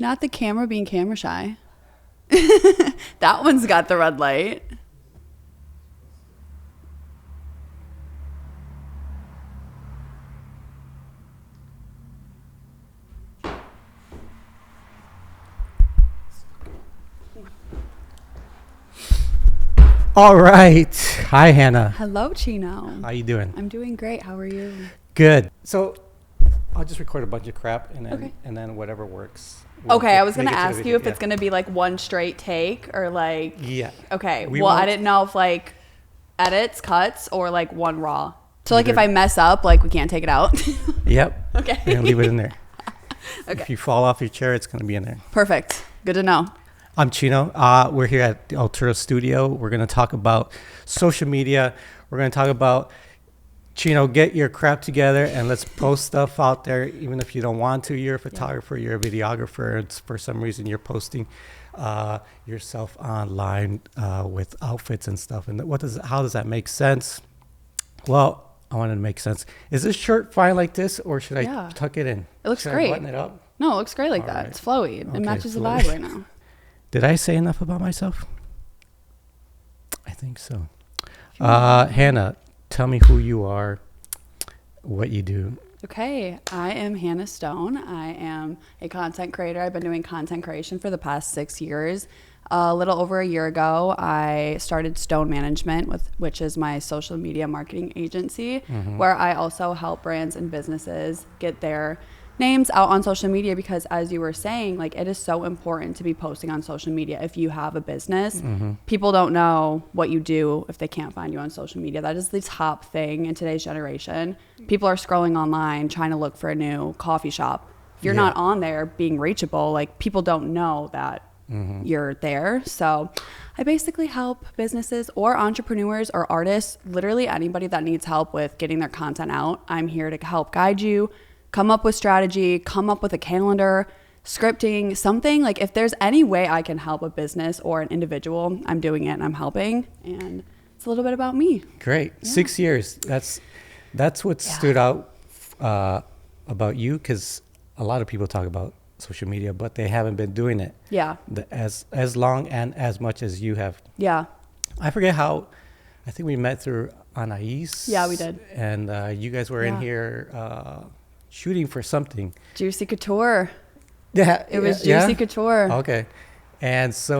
Not the camera being camera shy. That one's got the red light. All right. Hi, Hannah. Hello, Chino. How you doing? I'm doing great. How are you? Good. So I'll just record a bunch of crap and then Okay. and then whatever works. Okay, I was going to make it the ask video. you if Yeah. it's going to be like one straight take or like... Yeah. Okay. We Well, I won't- didn't know if like edits, cuts, or like one raw. So like if Either. I mess up, like we can't take it out. Yep. Okay. And leave it in there. Okay. If you fall off your chair, it's going to be in there. Perfect. Good to know. I'm Chino. We're here at the Altura Studio. We're going to talk about social media. We're going to talk about, Chino, get your crap together and let's post stuff out there. Even if you don't want to, you're a photographer, you're a videographer. It's for some reason you're posting yourself online with outfits and stuff. And how does that make sense? Well, I want it to make sense. Is this shirt fine like this, or should I tuck it in? It looks Should great. I button it up? No, it looks great like All that. right. It's flowy. It Okay, matches the flowy. vibe right now. Did I say enough about myself? I think so. Hannah, tell me who you are, what you do. Okay, I am Hannah Stone. I am a content creator. I've been doing content creation for the past 6 years. A little over a year ago, I started Stone Management, which is my social media marketing agency, where I also help brands and businesses get their names out on social media, because as you were saying, like, it is so important to be posting on social media. If you have a business, people don't know what you do if they can't find you on social media. That is the top thing in today's generation. People are scrolling online trying to look for a new coffee shop. If you're not on there being reachable, like, people don't know that you're there. So I basically help businesses or entrepreneurs or artists, literally anybody that needs help with getting their content out. I'm here to help guide you, come up with strategy, come up with a calendar, scripting, something. Like, if there's any way I can help a business or an individual, I'm doing it and I'm helping. And it's a little bit about me. Great. Yeah. 6 years. That's what stood out about you, because a lot of people talk about social media, but they haven't been doing it as long and as much as you have. Yeah. I forget how, I think we met through Anais. Yeah, we did. And you guys were in here shooting for something. Juicy Couture. Yeah. It was Juicy Couture. Okay. And so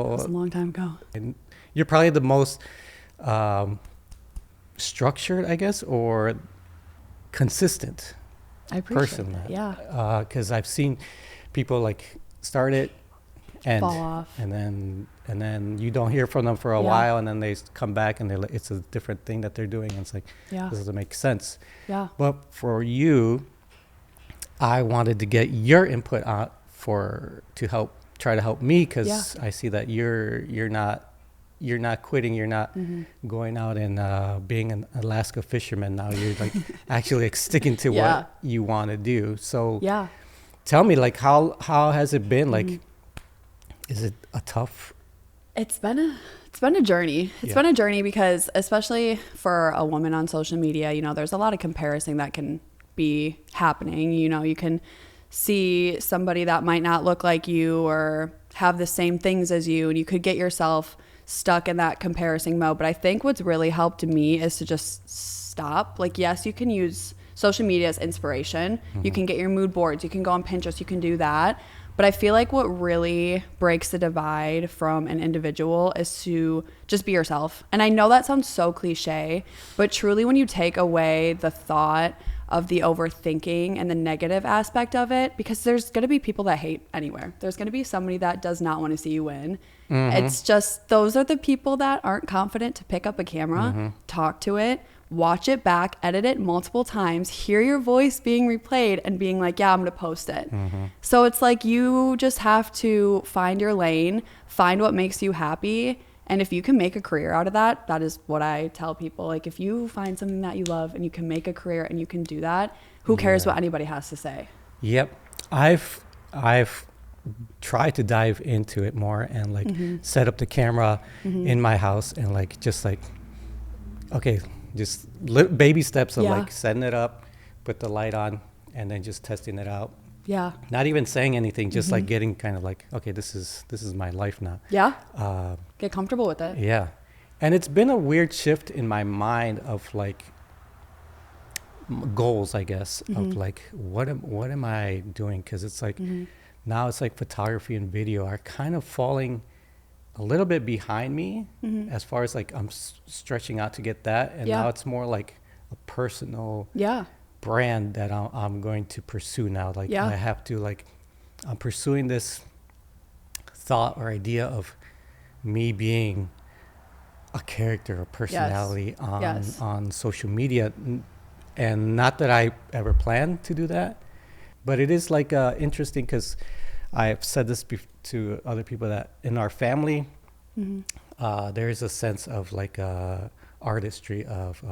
that was a long time ago. And you're probably the most structured, I guess, or consistent person. Yeah. Because I've seen people like start it and fall off, and then you don't hear from them for a while, and then they come back and it's a different thing that they're doing. And it's like, this doesn't make sense. Yeah. But for you, I wanted to get your input on to try to help me, because I see that you're not quitting. You're not going out and being an Alaska fisherman now. You're like actually like sticking to what you want to do. So tell me, like, how has it been? Like, is it a tough? It's been a journey. It's been a journey, because especially for a woman on social media, you know, there's a lot of comparison that can be happening. You know, you can see somebody that might not look like you or have the same things as you, and you could get yourself stuck in that comparison mode. But I think what's really helped me is to just stop. Like, yes, you can use social media as inspiration. You can get your mood boards. You can go on Pinterest. You can do that. But I feel like what really breaks the divide from an individual is to just be yourself. And I know that sounds so cliche, but truly, when you take away the thought of the overthinking and the negative aspect of it, because there's going to be people that hate anywhere. There's going to be somebody that does not want to see you win. It's just, those are the people that aren't confident to pick up a camera, talk to it, watch it back, edit it multiple times, hear your voice being replayed and being like, yeah, I'm going to post it. So it's like, you just have to find your lane, find what makes you happy. And if you can make a career out of that, that is what I tell people. Like, if you find something that you love and you can make a career and you can do that, who cares what anybody has to say? Yep. I've tried to dive into it more and like set up the camera in my house and like, just like, okay, just baby steps of like setting it up, put the light on, and then just testing it out. Yeah. Not even saying anything, just like getting kind of like, okay, this is my life now. Yeah. Uh, Get comfortable with it. yeah. And it's been a weird shift in my mind of like goals, I guess, of like what am I doing? Because it's like now it's like photography and video are kind of falling a little bit behind me as far as like I'm stretching out to get that, and now it's more like a personal brand that I'm going to pursue now. Like I have to like I'm pursuing this thought or idea of me being a character or personality on social media. And not that I ever planned to do that, but it is like interesting because I've said this to other people that in our family, there is a sense of like artistry of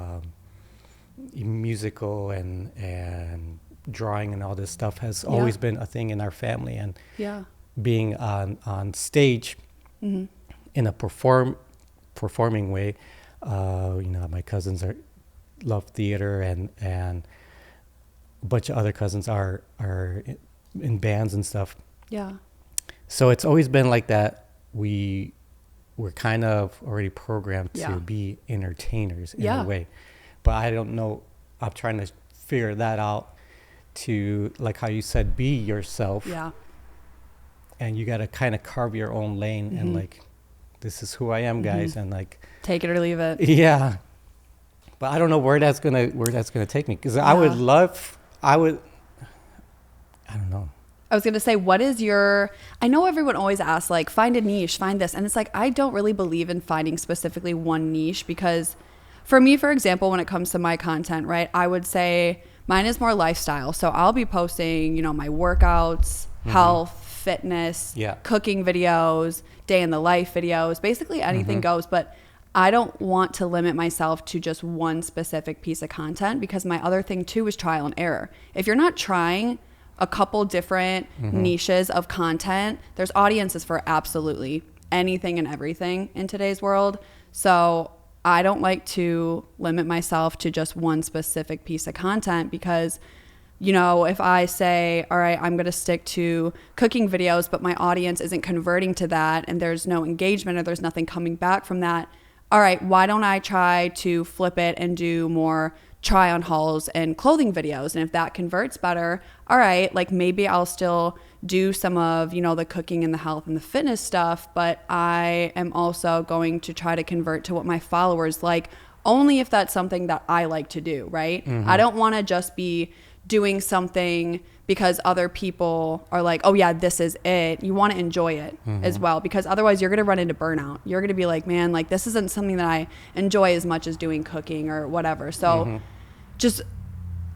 musical and drawing and all this stuff has always been a thing in our family. And being on stage in a performing way, my cousins love theater and a bunch of other cousins are in bands and stuff. Yeah. So it's always been like that. We're kind of already programmed to be entertainers in a way, but I don't know. I'm trying to figure that out to, like how you said, be yourself. Yeah. And you got to kind of carve your own lane and like, this is who I am, guys. And like, take it or leave it. Yeah. But I don't know where that's gonna take me, because I don't know. I was going to say, I know everyone always asks, like, find a niche, find this. And it's like, I don't really believe in finding specifically one niche, because for me, for example, when it comes to my content, right, I would say mine is more lifestyle. So I'll be posting, my workouts, health, fitness, cooking videos, day in the life videos, basically anything goes. But I don't want to limit myself to just one specific piece of content, because my other thing too is trial and error. If you're not trying a couple different niches of content, there's audiences for absolutely anything and everything in today's world. So I don't like to limit myself to just one specific piece of content, because if I say, all right, I'm going to stick to cooking videos, but my audience isn't converting to that and there's no engagement or there's nothing coming back from that, all right, why don't I try to flip it and do more try on hauls and clothing videos? And if that converts better, all right, like maybe I'll still do some of, the cooking and the health and the fitness stuff, but I am also going to try to convert to what my followers like, only if that's something that I like to do, right? I don't want to just be doing something because other people are like, oh yeah, this is it. You want to enjoy it as well, because otherwise you're going to run into burnout. You're going to be like, man, like this isn't something that I enjoy as much as doing cooking or whatever. So just,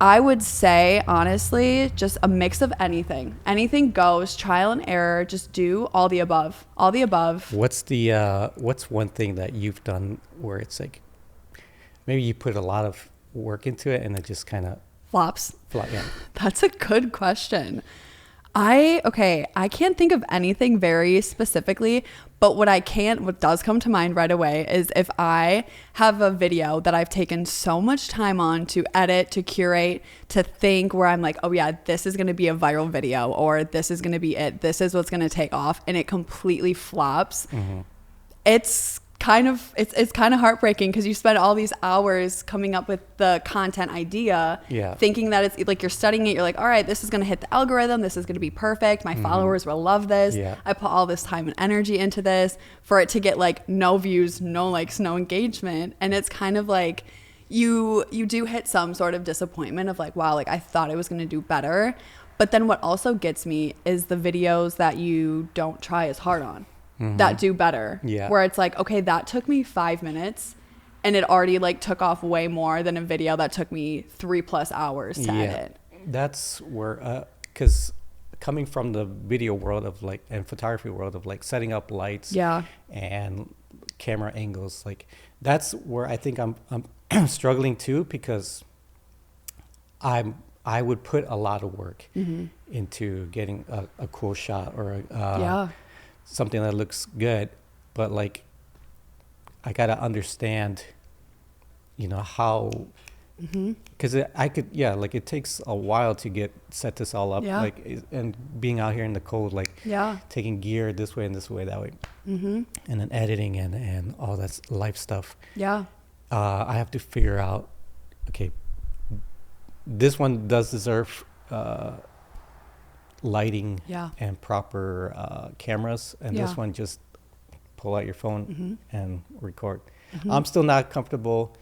I would say, honestly, just a mix of anything. Anything goes, trial and error, just do all the above. All the above. What's one thing that you've done where it's like, maybe you put a lot of work into it and it just kind of flops? Yeah. That's a good question. I can't think of anything very specifically, but what does come to mind right away is if I have a video that I've taken so much time on to edit, to curate, to think, where I'm like, oh yeah, this is going to be a viral video, or this is going to be it. This is what's going to take off, and it completely flops. It's kind of heartbreaking, because you spend all these hours coming up with the content idea, thinking that it's like you're studying it. You're like, all right, this is going to hit the algorithm. This is going to be perfect. My followers will love this. I put all this time and energy into this for it to get like no views, no likes, no engagement. And it's kind of like you do hit some sort of disappointment of like, wow, like I thought it was going to do better. But then what also gets me is the videos that you don't try as hard on. That do better. Where it's like, okay, that took me 5 minutes and it already like took off way more than a video that took me 3+ hours to edit. That's where, because coming from the video world of like, and photography world of like setting up lights and camera angles, like that's where I think I'm struggling too, because I would put a lot of work into getting a cool shot or something that looks good, but like I gotta understand, how Because I could, yeah, like it takes a while to set this all up, Yeah. like, and being out here in the cold, like Yeah. taking gear this way and this way, that way, and then editing and all that life stuff. Yeah. I have to figure out, okay, this one does deserve lighting Yeah. and proper cameras, and Yeah. this one just pull out your phone and record. Mm-hmm. I'm still not comfortable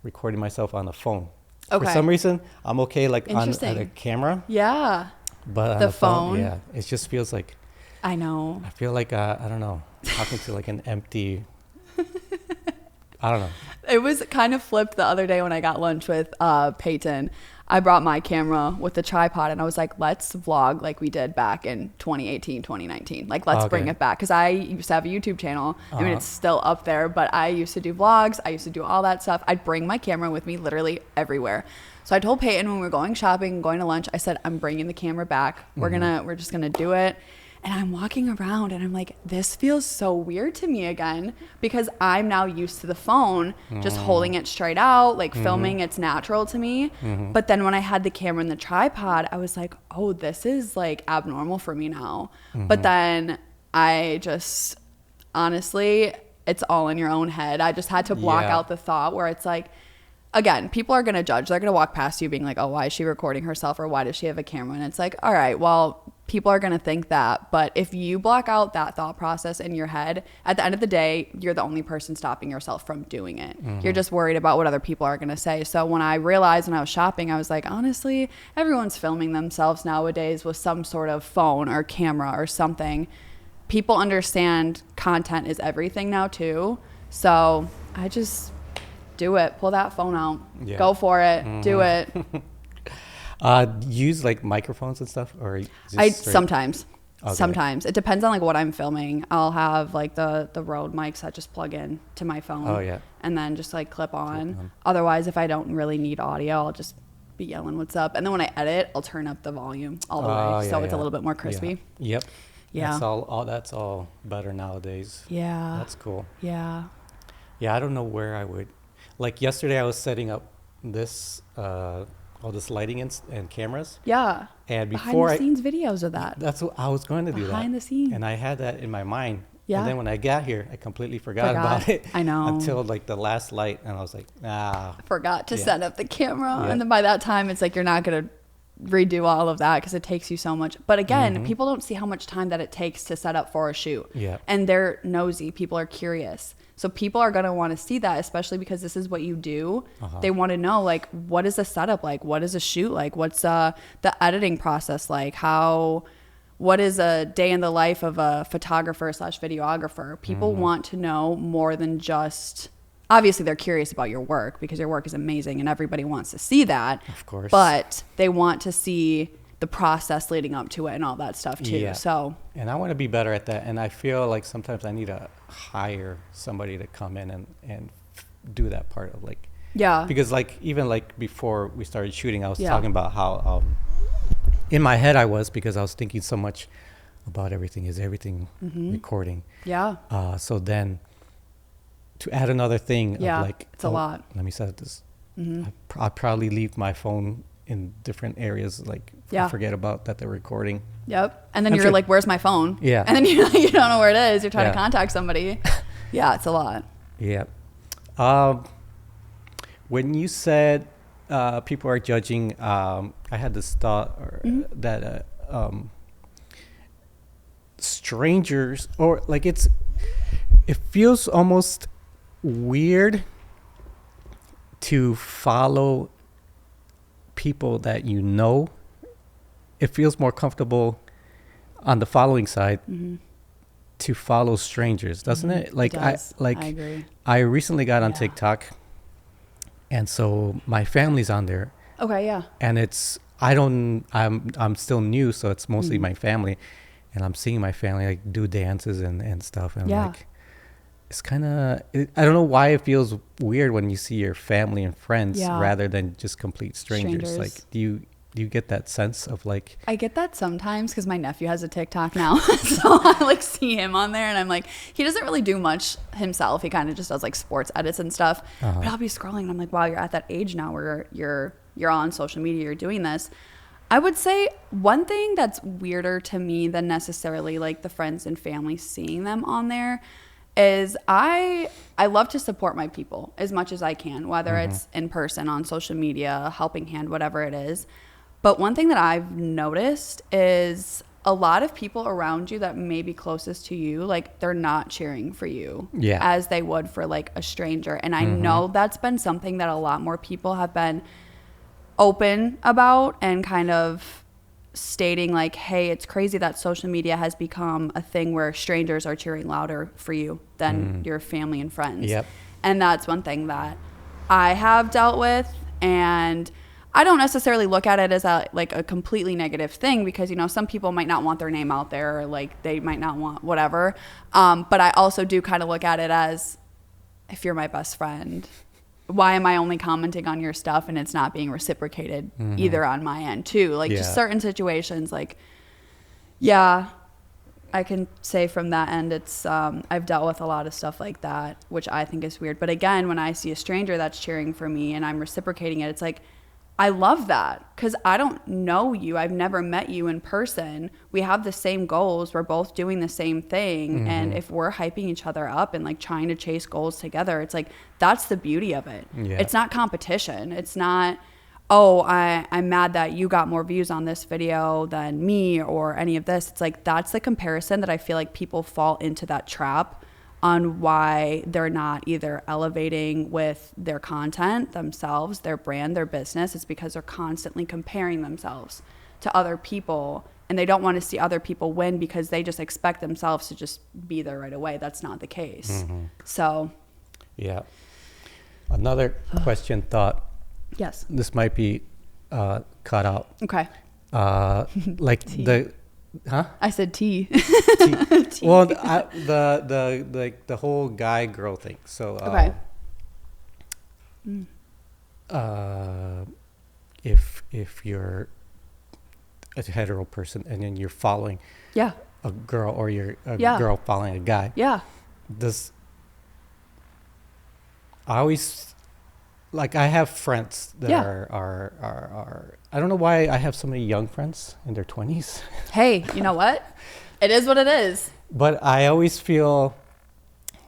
recording myself on the phone. For Okay. some reason, I'm okay like on a Interesting. camera, Yeah. but on The the phone, phone? yeah, it just feels like, I know. I feel like I don't know, talking to like an empty. I don't know. It was kind of flipped the other day when I got lunch with Peyton. I brought my camera with the tripod and I was like, let's vlog like we did back in 2018, 2019. Like, let's bring Okay. it back. Because I used to have a YouTube channel. I mean, Uh-huh. it's still up there, but I used to do vlogs. I used to do all that stuff. I'd bring my camera with me literally everywhere. So I told Peyton when we were going shopping, going to lunch, I said, I'm bringing the camera back. We're just going to do it. And I'm walking around and I'm like, this feels so weird to me again because I'm now used to the phone, just holding it straight out, like filming. It's natural to me. But then when I had the camera and the tripod, I was like, oh, this is like abnormal for me now. But then I just, honestly, it's all in your own head. I just had to block Yeah. out the thought where it's like, again, people are going to judge. They're going to walk past you being like, oh, why is she recording herself or why does she have a camera? And it's like, all right, well, people are going to think that. But if you block out that thought process in your head, at the end of the day, you're the only person stopping yourself from doing it. You're just worried about what other people are going to say. So when I realized when I was shopping, I was like, honestly, everyone's filming themselves nowadays with some sort of phone or camera or something. People understand content is everything now too. So I just do it. Pull that phone out. Yeah. Go for it. Do it. Use like microphones and stuff, or just I straight- sometimes. Okay. Sometimes it depends on like what I'm filming. I'll have like the Rode mics that just plug in to my phone. Oh, yeah. And then just like clip on. Otherwise, if I don't really need audio, I'll just be yelling what's up. And then when I edit, I'll turn up the volume all the way so it's a little bit more crispy. Yeah. Yep. Yeah. That's all better nowadays. Yeah. That's cool. Yeah. Yeah, I don't know where I would. Like yesterday, I was setting up this all this lighting and cameras, Yeah. and Behind before the scenes videos of that. that's what I was going to do that Behind the scenes. and I had that in my mind. Yeah. And then when I got here, I completely forgot about it. I know. Until like the last light, and I was like, Forgot to Yeah. set up the camera. Yeah. And then by that time, it's like you're not going to redo all of that because it takes you so much. But again, people don't see how much time that it takes to set up for a shoot. Yeah. And they're nosy. People are curious. So people are going to want to see that, especially because this is what you do. They want to know, like, what is a setup like? What is a shoot like? What's the editing process like? What is a day in the life of a photographer / videographer? People want to know more than just, obviously they're curious about your work because your work is amazing and everybody wants to see that. Of course. But they want to see the process leading up to it and all that stuff too. Yeah. So and I want to be better at that. And I feel like sometimes I need to hire somebody to come in and do that part of like, yeah. because like even like before we started shooting, I was Yeah. talking about how in my head I was, because I was thinking so much about everything recording. Yeah. So then to add another thing Yeah, of like, it's a lot. Let me set this. I'd probably leave my phone in different areas, like Yeah. forget about that they're recording. Yep. And then I'm you're sure- like, where's my phone? Yeah. And then you don't know where it is. You're trying Yeah. to contact somebody. Yeah, it's a lot. Yeah. When you said people are judging, I had this thought that strangers, or like it feels almost weird to follow people that you know. It feels more comfortable on the following side to follow strangers, doesn't it? Like It does. I I agree. I recently got on Yeah. TikTok, and so my family's on there, Okay, yeah. and I'm still new, so it's mostly my family, and I'm seeing my family like do dances and stuff, and Yeah. like it's kind of, I don't know why it feels weird when you see your family and friends Yeah. rather than just complete strangers. Strangers. Like, do you Do you get that sense of like, I get that sometimes because my nephew has a TikTok now. So I like see him on there and I'm like, he doesn't really do much himself. He kind of just does like sports edits and stuff. But I'll be scrolling and I'm like, wow, you're at that age now where you're on social media, you're doing this. I would say one thing that's weirder to me than necessarily like the friends and family seeing them on there is I love to support my people as much as I can, whether it's in person, on social media, helping hand, whatever it is. But one thing that I've noticed is a lot of people around you that may be closest to you, like they're not cheering for you as they would for like a stranger. And I know that's been something that a lot more people have been open about and kind of stating like, hey, it's crazy that social media has become a thing where strangers are cheering louder for you than your family and friends. And that's one thing that I have dealt with, and I don't necessarily look at it as a completely negative thing because, you know, some people might not want their name out there or like they might not want whatever. But I also do kind of look at it as, if you're my best friend, why am I only commenting on your stuff and it's not being reciprocated either on my end too? Like just certain situations, like, yeah, I can say from that end, it's, I've dealt with a lot of stuff like that, which I think is weird. But again, when I see a stranger that's cheering for me and I'm reciprocating it, it's like, I love that because I don't know you. I've never met you in person. We have the same goals. We're both doing the same thing. And if we're hyping each other up and like trying to chase goals together, it's like, that's the beauty of it. It's not competition. It's not, oh, I'm mad that you got more views on this video than me or any of this. It's like, that's the comparison that I feel like people fall into that trap on why they're not either elevating with their content themselves, their brand, their business. It's because they're constantly comparing themselves to other people and they don't want to see other people win because they just expect themselves to just be there right away. That's not the case. So. Yeah. Another question thought. Yes. This might be cut out. Okay. Like the, huh? I said tea. Tea. Well, the whole guy girl thing. So okay. If you're a hetero person and then you're following a girl or you're a girl following a guy. I always like I have friends that are I don't know why I have so many young friends in their 20s. Hey, you know what? It is what it is. But I always feel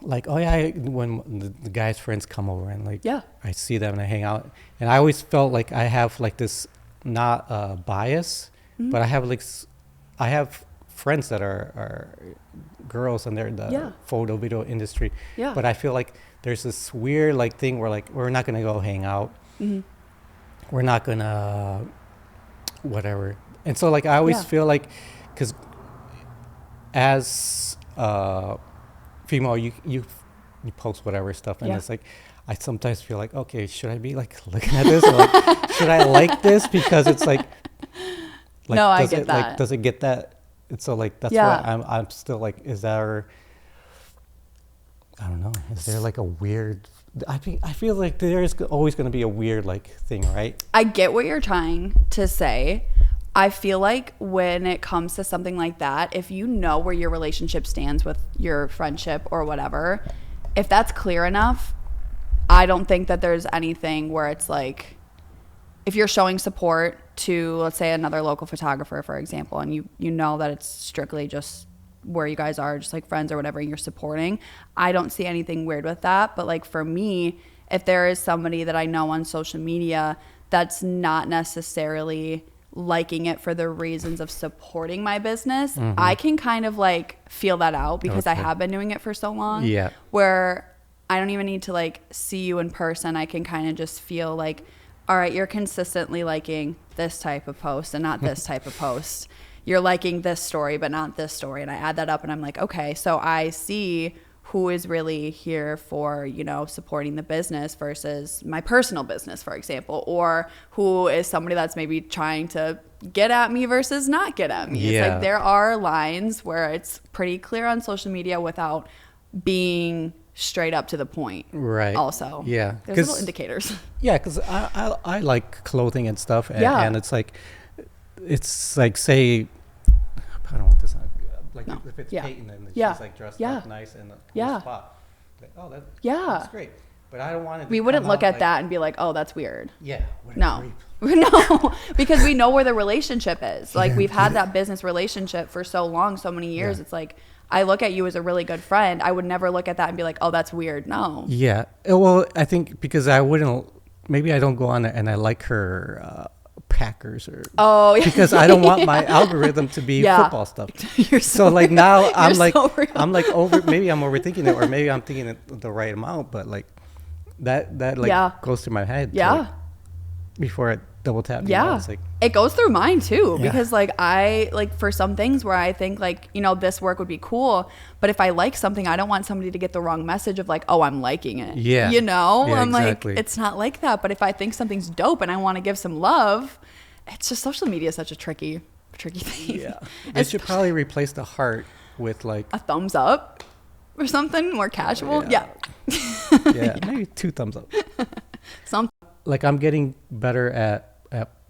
like, oh yeah, when the guys' friends come over and like I see them and I hang out, and I always felt like I have like this not bias, but I have friends that are girls and they're in the photo video industry. But I feel like there's this weird like thing where like we're not gonna go hang out. We're not gonna whatever. And so like I always feel like, because as female, you post whatever stuff, and it's like I sometimes feel like, okay, should I be like looking at this, or like should I like this, because it's like no, I get that. Like, does it get that? And so like that's why I'm still like, is there, I don't know, is there like a weird, I feel like there's always going to be a weird like thing, right? I get what you're trying to say. I feel like when it comes to something like that, if you know where your relationship stands with your friendship or whatever, if that's clear enough, I don't think that there's anything where it's like, if you're showing support to, let's say, another local photographer, for example, and you know that it's strictly just where you guys are, just like friends or whatever, and you're supporting, I don't see anything weird with that. But like for me, if there is somebody that I know on social media that's not necessarily liking it for the reasons of supporting my business, I can kind of like feel that out because I have been doing it for so long, where I don't even need to like see you in person. I can kind of just feel like, all right, you're consistently liking this type of post and not this type of post. You're liking this story, but not this story. And I add that up and I'm like, okay, so I see who is really here for, you know, supporting the business versus my personal business, for example, or who is somebody that's maybe trying to get at me versus not get at me. It's like there are lines where it's pretty clear on social media without being straight up to the point. Right. Also. Yeah. There's little indicators. Yeah, because I like clothing and stuff. And it's like, it's like, say, I don't want this on. Like No. if it's Yeah. Peyton and Yeah. she's like dressed Yeah. up nice in a cool Yeah. spot. Like, oh, Yeah. that's great. But I don't want it. We wouldn't look at that and be like, oh, that's weird. Yeah. What a No. creep. No, because we know where the relationship is. Like Yeah. we've had that business relationship for so long, so many years. Yeah. It's like I look at you as a really good friend. I would never look at that and be like, oh, that's weird. No. Yeah. Well, I think because I wouldn't. Maybe I don't go on there and I like her Packers or. Oh, yeah. Because I don't want my algorithm to be Yeah. football stuff. You're So like now I'm you're like so real. I'm like over. Maybe I'm overthinking it, or maybe I'm thinking it the right amount. But like that like Yeah. goes through my head. Yeah. Like, before I double tap. You know, Yeah. it's like, It goes through mine too, Yeah. because like I like for some things where I think like, you know, this work would be cool, but if I like something, I don't want somebody to get the wrong message of like, oh, I'm liking it. Yeah. You know, Yeah, I'm exactly. like, it's not like that. But if I think something's dope and I want to give some love, it's just social media is such a tricky thing. yeah. They should probably replace the heart with like A thumbs up or something more casual. Yeah. Yeah. maybe 2 thumbs up. Some Like I'm getting better at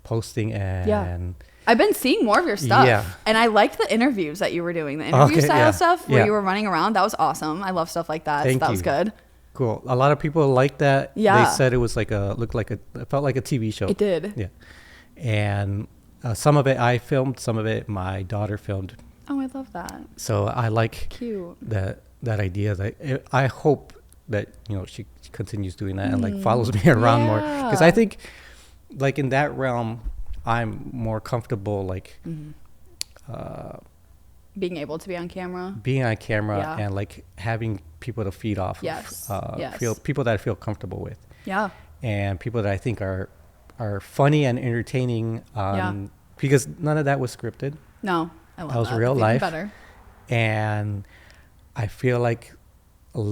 posting and I've been seeing more of your stuff. Yeah. And I liked the interviews that you were doing, the interview Okay, style yeah, stuff where yeah. you were running around. That was awesome. I love stuff like that. Thank So that was you. good. cool. A lot of people like that. Yeah. They said it was like it felt like a TV show. It did. Yeah. And some of it I filmed, some of it my daughter filmed. Oh, I love that. So I like Cute. that idea that I hope that, you know, she continues doing that and like follows me around more. Because I Yeah. think like in that realm, I'm more comfortable like Being able to be on camera. being on camera Yeah. and like having people to feed off Yes, of, yes. people that I feel comfortable with, Yeah. and people that I think are funny and entertaining. Because none of that was scripted, No, I love That was that. real It's even life. Better. and I feel like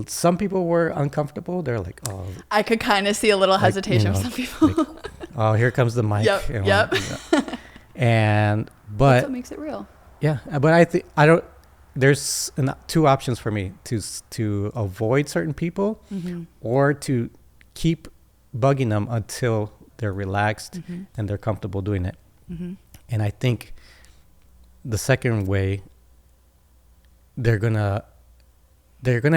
some people were uncomfortable. They're like, oh, I could kind of see a little hesitation you know, from some people. like, oh, here comes the mic. Yep, and yep. and That's but what makes it real. yeah, but I think I don't. There's two options for me to avoid certain people, or to keep bugging them until they're relaxed and they're comfortable doing it. And I think the second way, they're gonna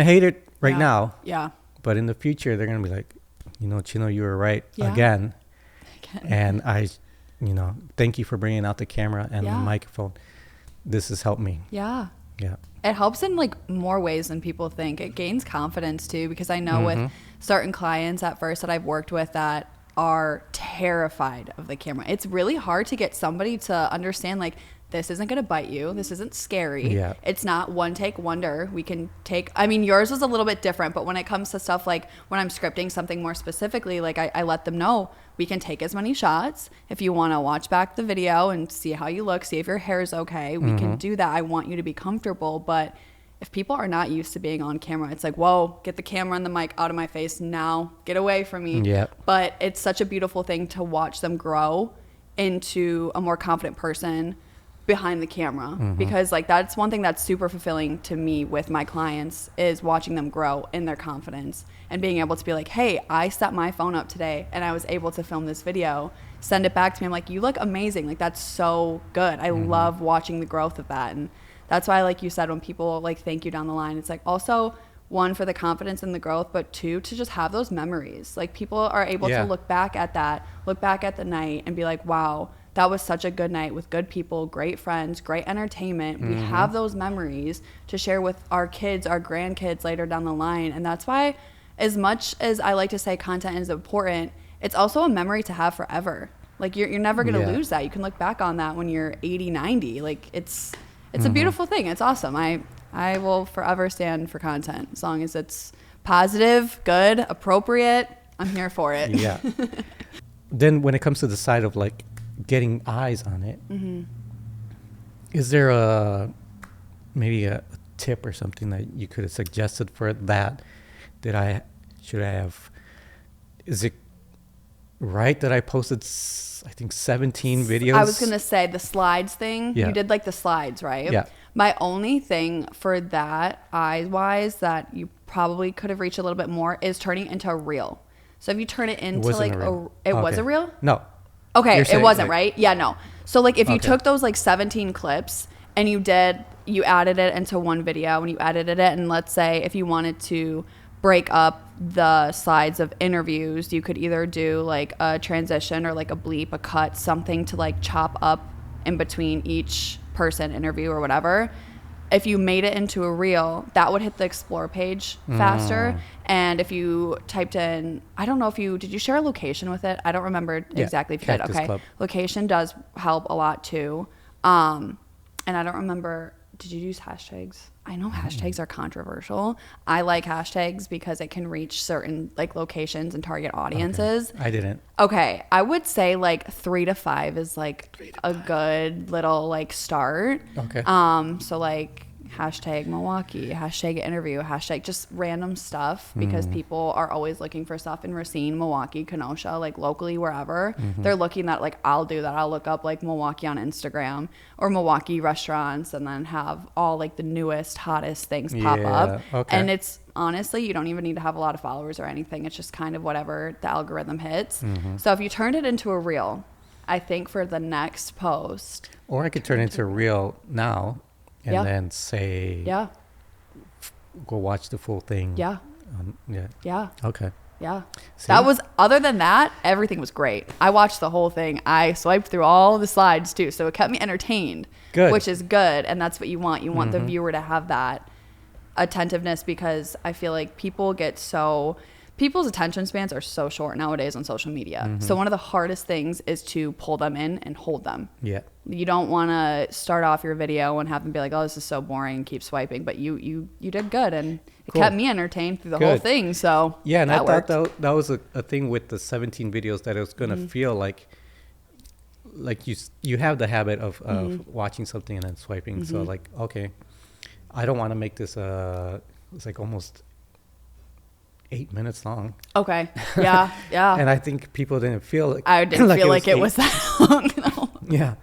hate it right Yeah. now, Yeah. but in the future they're gonna be like, you know, Chino, you were right Yeah. again. And I, you know, thank you for bringing out the camera and Yeah. the microphone. This has helped me. Yeah. Yeah. It helps in like more ways than people think. It gains confidence too, because I know with certain clients at first that I've worked with that are terrified of the camera. It's really hard to get somebody to understand like this isn't going to bite you. This isn't scary. Yeah. It's not one take wonder. We can take, I mean, yours was a little bit different, but when it comes to stuff like when I'm scripting something more specifically, like I let them know we can take as many shots. If you want to watch back the video and see how you look, see if your hair is okay, we can do that. I want you to be comfortable. But if people are not used to being on camera, it's like, whoa, get the camera and the mic out of my face now. Get away from me. Yep. But it's such a beautiful thing to watch them grow into a more confident person behind the camera, because like that's one thing that's super fulfilling to me with my clients is watching them grow in their confidence and being able to be like, hey, I set my phone up today and I was able to film this video, send it back to me. I'm like, you look amazing. Like that's so good. I love watching the growth of that. And that's why, like you said, when people like thank you down the line, it's like also one for the confidence and the growth, but two, to just have those memories. Like people are able Yeah. to look back at that, look back at the night and be like, wow, that was such a good night with good people, great friends, great entertainment. We have those memories to share with our kids, our grandkids later down the line. And that's why, as much as I like to say content is important, it's also a memory to have forever. Like you're never going to Yeah. lose that. You can look back on that when you're 80, 90. Like it's a beautiful thing. It's awesome. I will forever stand for content as long as it's positive, good, appropriate. I'm here for it. Yeah. Then when it comes to the side of like getting eyes on it, is there maybe a tip or something that you could have suggested for that? Should I have, is it right that I posted I think 17 videos? I was going to say the slides thing. Yeah. You did like the slides, right? Yeah. My only thing for that eyes-wise that you probably could have reached a little bit more is turning it into a reel. So if you turn it into wasn't like a reel. it was Okay. a reel? No. Okay, You're it saying, wasn't, like- right? Yeah, no. So like if you Okay. took those like 17 clips and you added it into one video and you edited it, and let's say if you wanted to break up the slides of interviews, you could either do like a transition or like a bleep, a cut, something to like chop up in between each person interview or whatever. If you made it into a reel, that would hit the explore page faster. And if you typed in, I don't know if did you share a location with it? I don't remember exactly if you did. Cactus Okay. Club. Location does help a lot too. And I don't remember, did you use hashtags? I know hashtags are controversial. I like hashtags because it can reach certain like locations and target audiences. I didn't. Okay, I would say like 3 to 5 is like a good little like start. Okay. So like hashtag Milwaukee, hashtag interview, hashtag just random stuff because people are always looking for stuff in Racine, Milwaukee, Kenosha, like locally, wherever. They're looking at like, I'll do that. I'll look up like Milwaukee on Instagram or Milwaukee restaurants and then have all like the newest, hottest things pop up. Okay. And it's honestly, you don't even need to have a lot of followers or anything. It's just kind of whatever the algorithm hits. So if you turned it into a reel, I think for the next post. Or I could turn it into a reel now and Yeah. then say, Yeah. go watch the full thing. Yeah. Yeah. Yeah. Okay. Yeah. See? That was, other than that, everything was great. I watched the whole thing. I swiped through all the slides too. So it kept me entertained, Good. which is good. And that's what you want. You want the viewer to have that attentiveness because I feel like people's attention spans are so short nowadays on social media. So one of the hardest things is to pull them in and hold them. Yeah. You don't want to start off your video and have them be like, oh, this is so boring, keep swiping. But you did good, and it Cool. kept me entertained through the whole Good. thing. So Yeah, and I worked. thought that was a thing with the 17 videos that it was going to feel like you have the habit of watching something and then swiping. So like, okay, I don't want to make this it's like almost 8 minutes long. Okay. Yeah. Yeah. And I think people didn't feel like I didn't feel like it eight- was that long. No. Yeah.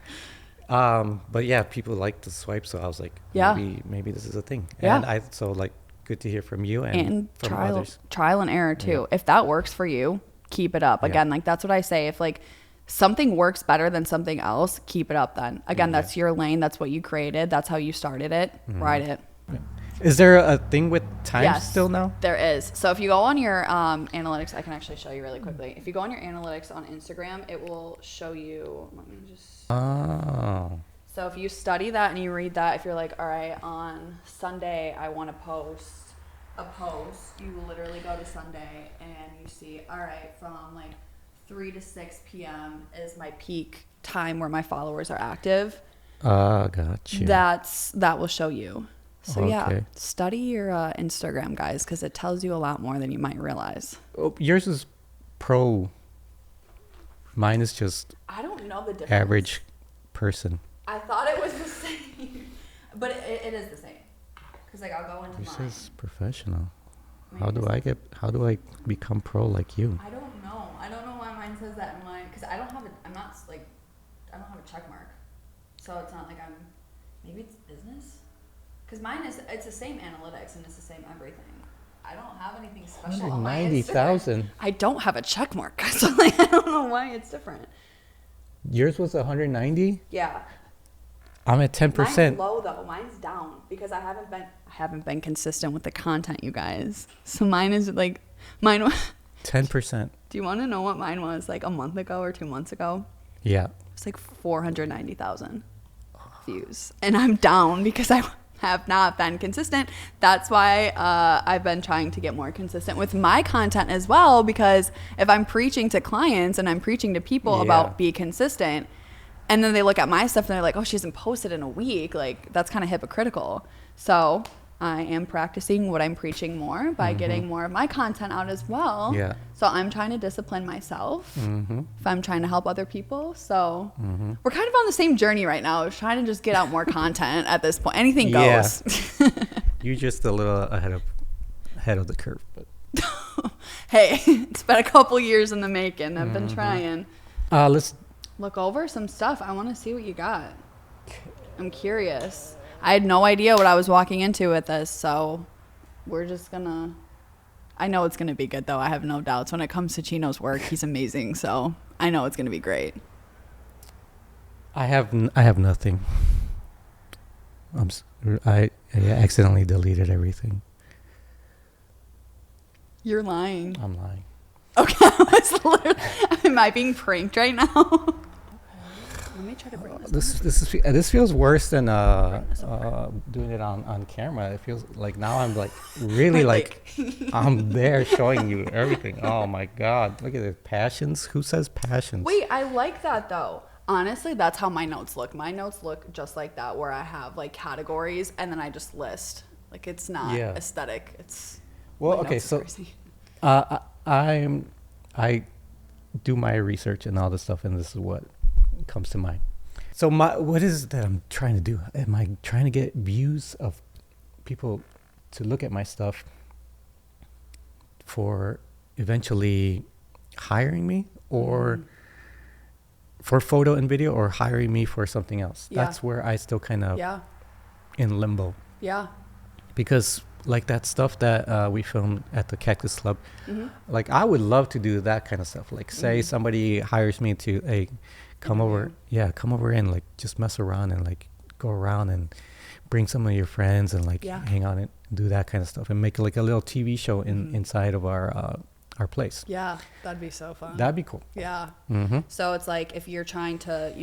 But yeah, people like to swipe, so I was like, Yeah. maybe this is a thing. Yeah. And so like good to hear from you and, And from others. trial and error too. If that works for you, keep it up. Yeah. Again, like that's what I say. If like something works better than something else, keep it up then. Again, that's your lane. That's what you created. That's how you started it. Ride it. Is there a thing with time Yes, still now? there is. So if you go on your analytics, I can actually show you really quickly. If you go on your analytics on Instagram, it will show you. Let me just. Oh. So if you study that and you read that, if you're like, all right, on Sunday I want to post a post, you literally go to Sunday and you see, all right, from like 3 to 6 p.m. is my peak time where my followers are active. Gotcha. That will show you. So yeah, Okay. study your Instagram, guys, because it tells you a lot more than you might realize. Oh, yours is pro. Mine is just I don't know the difference. average person. I thought it was the same, but it is the same. Cause like I'll go into Yours mine. is professional. Mine How do is- I become pro like you? I don't know. I don't know why mine says that in mine. Cause I don't have I don't have a check mark. So it's not like maybe it's business. Cause mine it's the same analytics and it's the same everything. I don't have anything special on my Instagram. 90,000. I don't have a check mark. So like, I don't know why it's different. Yours was 190. Yeah. I'm at 10%. Mine's low though. Mine's down because I haven't been consistent with the content, you guys. So mine is like 10%. Do you want to know what mine was like a month ago or 2 months ago? Yeah. It's like 490,000 views, and I'm down because I have not been consistent. That's why I've been trying to get more consistent with my content as well, because if I'm preaching to clients and I'm preaching to people Yeah. about be consistent, and then they look at my stuff and they're like, oh, she hasn't posted in a week, like that's kind of hypocritical. So I am practicing what I'm preaching more by getting more of my content out as well. Yeah. So I'm trying to discipline myself if I'm trying to help other people. So we're kind of on the same journey right now, trying to just get out more content at this point. Anything Yeah. goes. You're just a little ahead of the curve, but Hey, it's been a couple years in the making. I've been trying. let's Look over some stuff. I want to see what you got. I'm curious. I had no idea what I was walking into with this, so we're just gonna. I know it's gonna be good, though. I have no doubts. When it comes to Chino's work, he's amazing, so I know it's gonna be great. I have nothing. I accidentally deleted everything. You're lying. I'm lying. Okay, am I being pranked right now? Let me try to bring This feels worse than doing it on camera. It feels like now I'm like really like I'm there showing you everything. Oh my god, look at the passions. Who says passions? Wait, I like that though. Honestly, that's how my notes look. My notes look just like that, where I have like categories and then I just list. Like it's not aesthetic. It's well, okay. So I do my research and all this stuff, and this is what comes to mind. So what is it that I'm trying to do? Am I trying to get views of people to look at my stuff for eventually hiring me, or for photo and video, or hiring me for something else? That's where I still kind of in limbo. Yeah. Because like that stuff that we filmed at the Cactus Club, like I would love to do that kind of stuff. Like say somebody hires me to come over and like just mess around and like go around and bring some of your friends and like hang on and do that kind of stuff and make like a little TV show inside of our place. Yeah, that'd be so fun. That'd be cool. Yeah. So it's like if you're trying to,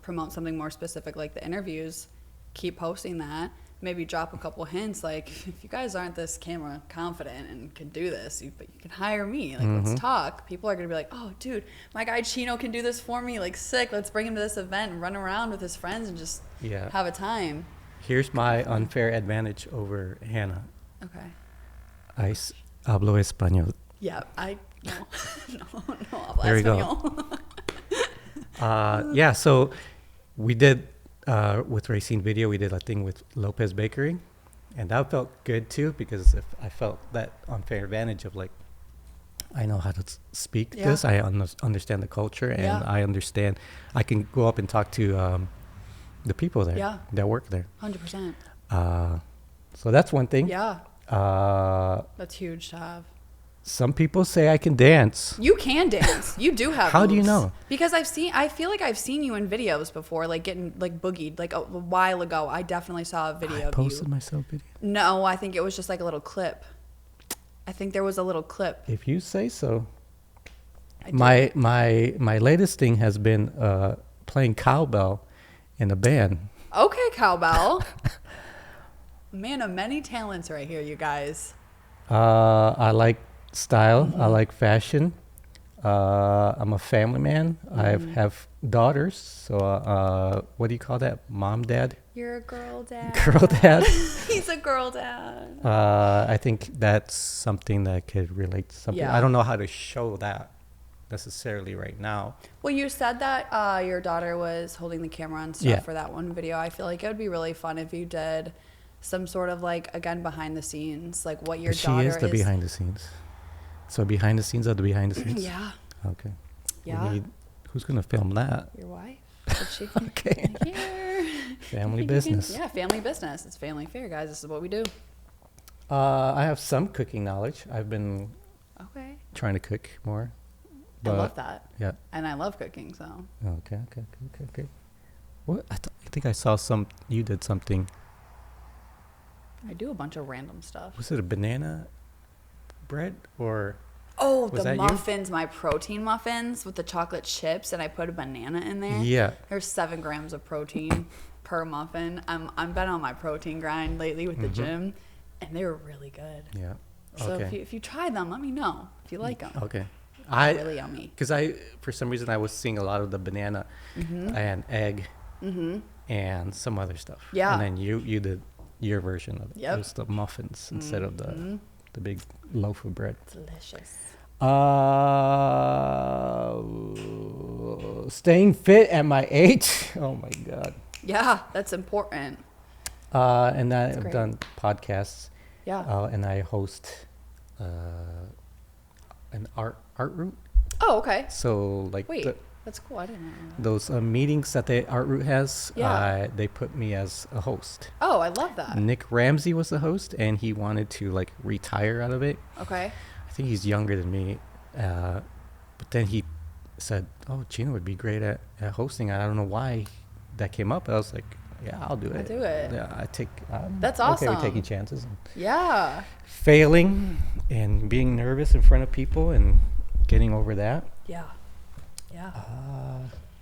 promote something more specific like the interviews, keep posting that. Maybe drop a couple hints like, if you guys aren't this camera confident and can do this, but you can hire me. Like, let's talk. People are going to be like, oh, dude, my guy Chino can do this for me. Like, sick. Let's bring him to this event and run around with his friends and just have a time. Here's my unfair advantage over Hannah. Okay. I hablo español. Yeah, no habla there we español. Go. So we did, with Racine Video, we did a thing with Lopez Bakery, and that felt good too, because if I felt that unfair advantage of like, I know how to speak this, I understand the culture, and I understand, I can go up and talk to the people there that work there. 100%. So that's one thing. Yeah. That's huge to have. Some people say I can dance. You can dance. You do have How moves. do you know? Because I feel like I've seen you in videos before, like getting like boogied, like a while ago. I definitely saw a video of you. I posted myself video. No, I think it was just like a little clip. I think there was a little clip. If you say so. My latest thing has been playing cowbell in a band. Okay, cowbell. Man of many talents right here, you guys. I like style. I like fashion. I'm a family man. I have daughters. So what do you call that? Mom, dad? You're a girl dad. Girl dad. He's a girl dad. I think that's something that could relate to something. Yeah. I don't know how to show that necessarily right now. Well, you said that your daughter was holding the camera and stuff for that one video. I feel like it would be really fun if you did some sort of like, again, behind the scenes, like what your daughter is. She is the behind the scenes. So behind the scenes of the behind the scenes? Yeah. Okay. Yeah. Who's going to film that? Your wife. She okay. Here. Family business. Yeah, family business. It's family fair, guys. This is what we do. I have some cooking knowledge. I've been trying to cook more. I love that. Yeah. And I love cooking, so. Okay. What? I think I saw you did something. I do a bunch of random stuff. Was it a banana bread or? Oh, the muffins, my protein muffins with the chocolate chips, and I put a banana in there. Yeah. There's 7 grams of protein per muffin. I'm been on my protein grind lately with the gym, and they were really good. Yeah. So if you try them, let me know if you like them. Okay. Really yummy. Because for some reason I was seeing a lot of the banana and egg and some other stuff. Yeah. And then you did your version of it. It was the muffins instead of the big loaf of bread. Delicious. Staying fit at my age. Oh my God. Yeah, that's important. And I've done podcasts. Yeah. And I host an art route. Oh, okay. So like that's cool. I didn't know that. Those meetings that the art route has, Yeah. they put me as a host. Oh, I love that. Nick Ramsey was the host, and he wanted to like retire out of it. Okay. I think he's younger than me, but then he said, "Oh, Chino would be great at hosting." I don't know why that came up, I was like, yeah, I'll do it. I'll do it. Yeah, That's okay with awesome. taking chances and Yeah. failing and being nervous in front of people and getting over that. Yeah. Yeah.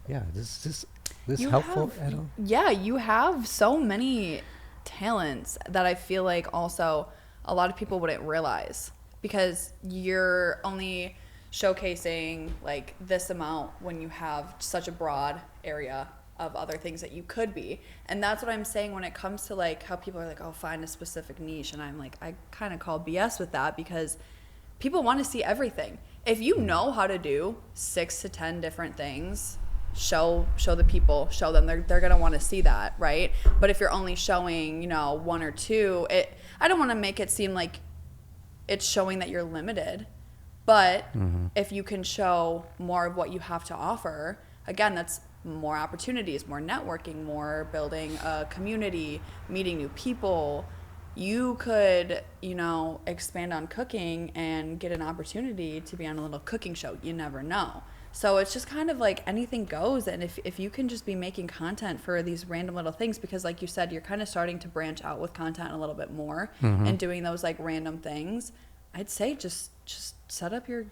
Yeah, this You helpful have- at all? Yeah, you have so many talents that I feel like also a lot of people wouldn't realize, because you're only showcasing like this amount when you have such a broad area of other things that you could be. And that's what I'm saying when it comes to like how people are like, oh, find a specific niche. And I'm like, I kind of call BS with that, because people want to see everything. If you know how to do 6 to 10 different things, show the people, show them. They're going to want to see that, right? But if you're only showing, 1 or 2, I don't want to make it seem like it's showing that you're limited. But if you can show more of what you have to offer, again, that's more opportunities, more networking, more building a community, meeting new people. You could, expand on cooking and get an opportunity to be on a little cooking show. You never know. So it's just kind of like anything goes. And if you can just be making content for these random little things, because like you said, you're kind of starting to branch out with content a little bit more and doing those like random things, I'd say just set up your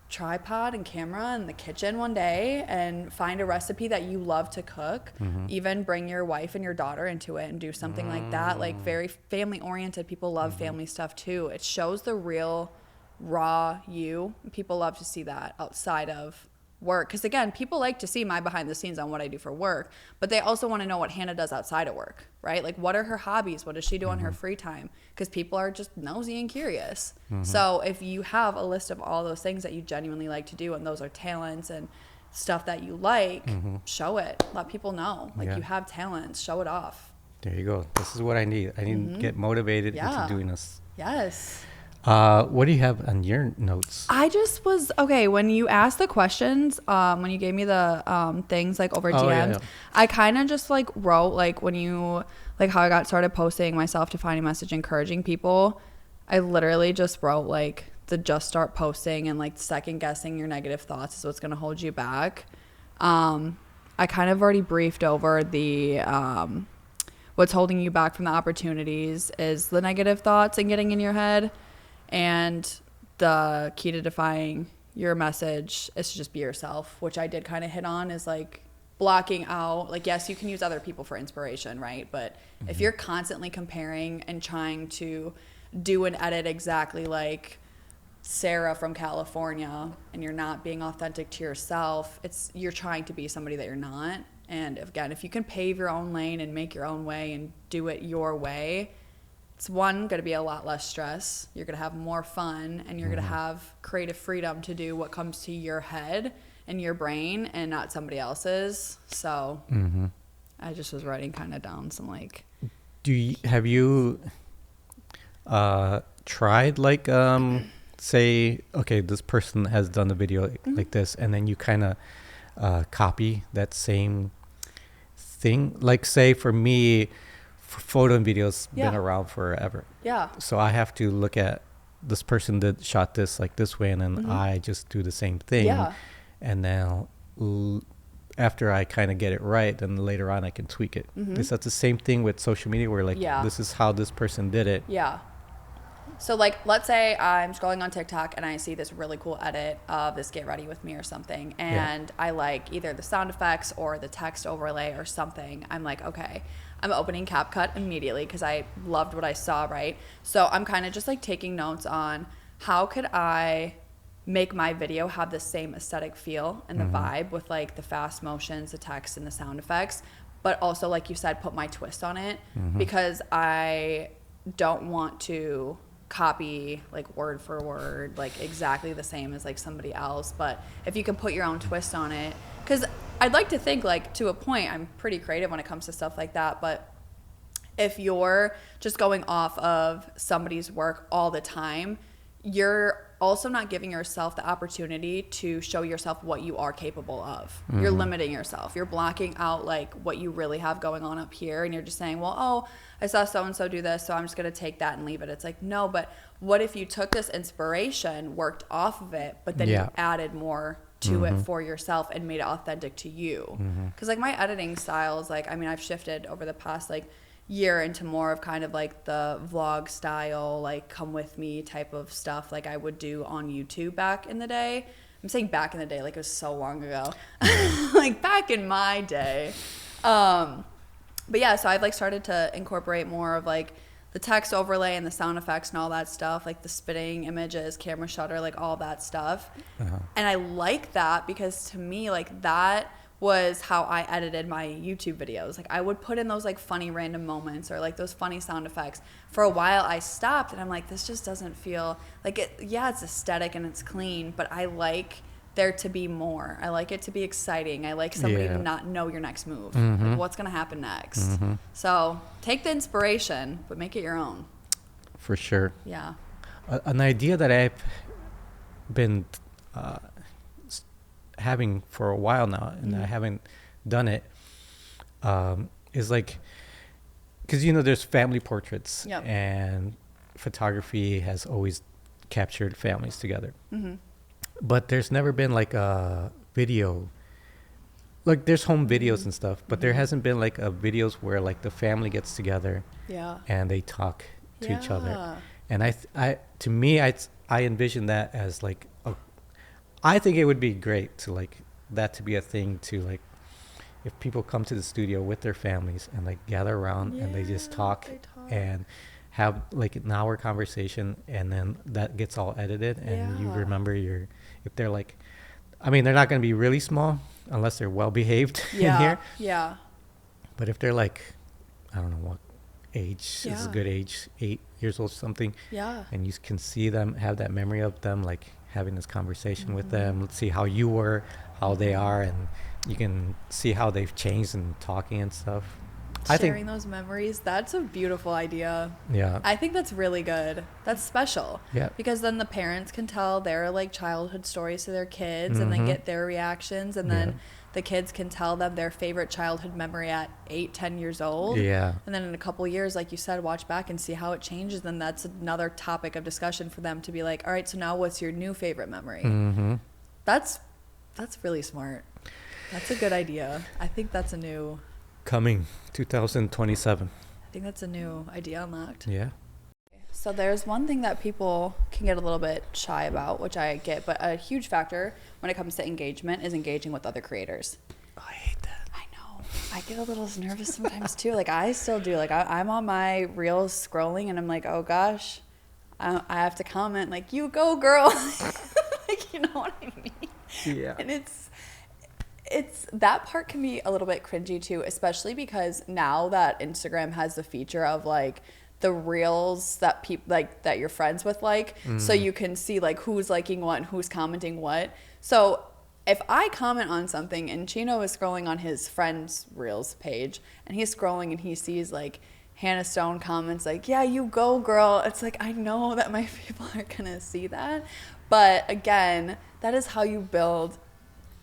tripod and camera in the kitchen one day and find a recipe that you love to cook. Even bring your wife and your daughter into it and do something like that. Like very family oriented. People love family stuff too. It shows the real raw you. People love to see that outside of work, because again, people like to see my behind the scenes on what I do for work, but they also want to know what Hannah does outside of work, right? Like, what are her hobbies? What does she do on her free time? Because people are just nosy and curious. So if you have a list of all those things that you genuinely like to do, and those are talents and stuff that you like, show it. Let people know, like, you have talents. Show it off. There you go. This is what I need. I need to get motivated into doing this. Yes. What do you have on your notes? I just was okay when you asked the questions. When you gave me the things like over DMs, I kind of just like wrote like when you like how I got started posting myself defining message, encouraging people. I literally just wrote like the just start posting, and like second guessing your negative thoughts is what's gonna hold you back. I kind of already briefed over the what's holding you back from the opportunities is the negative thoughts and getting in your head. And the key to defying your message is to just be yourself, which I did kind of hit on, is like blocking out, like, yes, you can use other people for inspiration, right? But if you're constantly comparing and trying to do an edit exactly like Sarah from California, and you're not being authentic to yourself, you're trying to be somebody that you're not. And again, if you can pave your own lane and make your own way and do it your way, it's going to be a lot less stress. You're going to have more fun, and you're going to have creative freedom to do what comes to your head and your brain and not somebody else's. So I just was writing kind of down some like. Have you tried like say, okay, this person has done the video like this, and then you kind of copy that same thing? Like, say for me, photo and videos been around forever. Yeah. So I have to look at this person that shot this like this way, and then I just do the same thing. Yeah. And then after I kind of get it right, then later on I can tweak it. Is that the same thing with social media, where like this is how this person did it? Yeah. So like, let's say I'm scrolling on TikTok and I see this really cool edit of this Get Ready With Me or something, and I like either the sound effects or the text overlay or something. I'm like, okay, I'm opening CapCut immediately because I loved what I saw, right? So I'm kind of just like taking notes on how could I make my video have the same aesthetic feel and the vibe with like the fast motions, the text, and the sound effects, but also, like you said, put my twist on it, because I don't want to copy like word for word like exactly the same as like somebody else. But if you can put your own twist on it, because I'd like to think, like, to a point, I'm pretty creative when it comes to stuff like that, but if you're just going off of somebody's work all the time, you're also not giving yourself the opportunity to show yourself what you are capable of. You're limiting yourself. You're blocking out like what you really have going on up here, and you're just saying, well, oh, I saw so-and-so do this, so I'm just going to take that and leave it. It's like, no, but what if you took this inspiration, worked off of it, but then you added more to it for yourself and made it authentic to you. Because like my editing style is like, I mean, I've shifted over the past like year into more of kind of like the vlog style, like come with me type of stuff like I would do on YouTube back in the day. I'm saying back in the day like it was so long ago. Like back in my day. But yeah, so I've like started to incorporate more of like the text overlay and the sound effects and all that stuff, like the spitting images, camera shutter, like all that stuff. And I like that because to me, like that was how I edited my YouTube videos. Like I would put in those like funny random moments or like those funny sound effects. For a while I stopped and I'm like, this just doesn't feel like it. Yeah, it's aesthetic and it's clean, but I like there to be more. I like it to be exciting. I like somebody to not know your next move. Like what's going to happen next. So take the inspiration, but make it your own. For sure. Yeah. An idea that I've been having for a while now, and I haven't done it, is like, because there's family portraits, and photography has always captured families together, but there's never been like a video, like there's home videos and stuff, but there hasn't been like a videos where like the family gets together and they talk to each other. And to me I envision that as like I think it would be great to like that to be a thing to like if people come to the studio with their families and like gather around and they just talk and have like an hour conversation, and then that gets all edited and you remember if they're like, I mean, they're not going to be really small unless they're well behaved in here. Yeah. But if they're like, I don't know what age is a good age, 8 years old or something. Yeah. And you can see them, have that memory of them, like having this conversation with them. Let's see how you were, how they are, and you can see how they've changed and talking and stuff. Sharing those memories, that's a beautiful idea. Yeah. I think that's really good. That's special. Yeah. Because then the parents can tell their like childhood stories to their kids and then get their reactions, and then the kids can tell them their favorite childhood memory at 8-10 years old. Yeah. And then in a couple of years, like you said, watch back and see how it changes. Then that's another topic of discussion for them to be like, all right, so now what's your new favorite memory? That's really smart. That's a good idea. I think that's a new... Coming 2027. I think that's a new idea unlocked. Yeah. So there's one thing that people can get a little bit shy about, which I get, but a huge factor when it comes to engagement is engaging with other creators. Oh, I hate that. I know. I get a little nervous sometimes too. Like I still do. Like I'm on my reels scrolling and I'm like, oh gosh, I have to comment like, you go girl. Like, you know what I mean? Yeah. And it's that part can be a little bit cringy too, especially because now that Instagram has the feature of like the reels that people like that you're friends with so you can see like who's liking what and who's commenting what. So if I comment on something and Chino is scrolling on his friend's reels page and he's scrolling and he sees like Hannah Stone comments like, yeah, you go girl, it's like, I know that my people are gonna see that, but again, that is how you build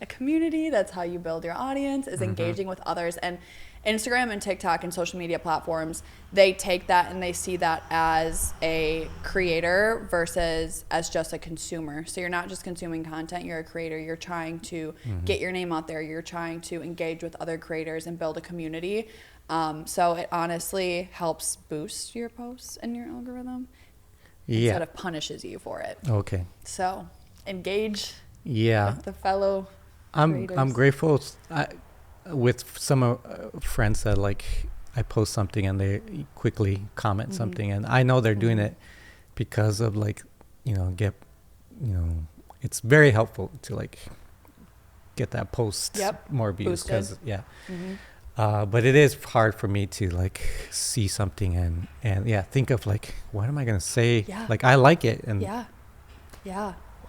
a community. That's how you build your audience, is engaging with others. And Instagram and TikTok and social media platforms, they take that and they see that as a creator versus as just a consumer. So you're not just consuming content, you're a creator. You're trying to get your name out there. You're trying to engage with other creators and build a community. So it honestly helps boost your posts and your algorithm instead of punishes you for it. Okay. So engage with the fellow I'm creators. grateful with some friends that like I post something and they quickly comment something, and I know they're doing it because of like it's very helpful to like get that post more views because but it is hard for me to like see something and think of like, what am I gonna say? Like I like it and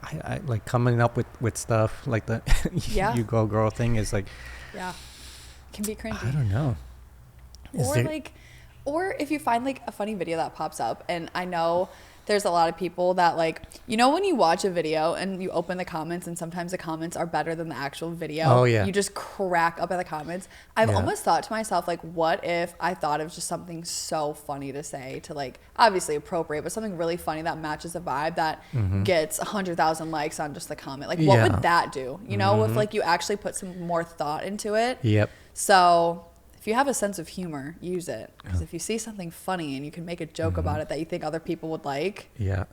I like coming up with stuff like the you go girl thing is like can be cringy. I don't know. Or if you find like a funny video that pops up, and I know there's a lot of people that like, you know, when you watch a video and you open the comments and sometimes the comments are better than the actual video. Oh, yeah. You just crack up at the comments. I've Yeah. almost thought to myself, like, what if I thought of just something so funny to say to like, obviously appropriate, but something really funny that matches the vibe that gets 100,000 likes on just the comment. Like, what Yeah. would that do? You know, if like you actually put some more thought into it. Yep. So if you have a sense of humor, use it. Because if you see something funny and you can make a joke about it that you think other people would like, Yeah.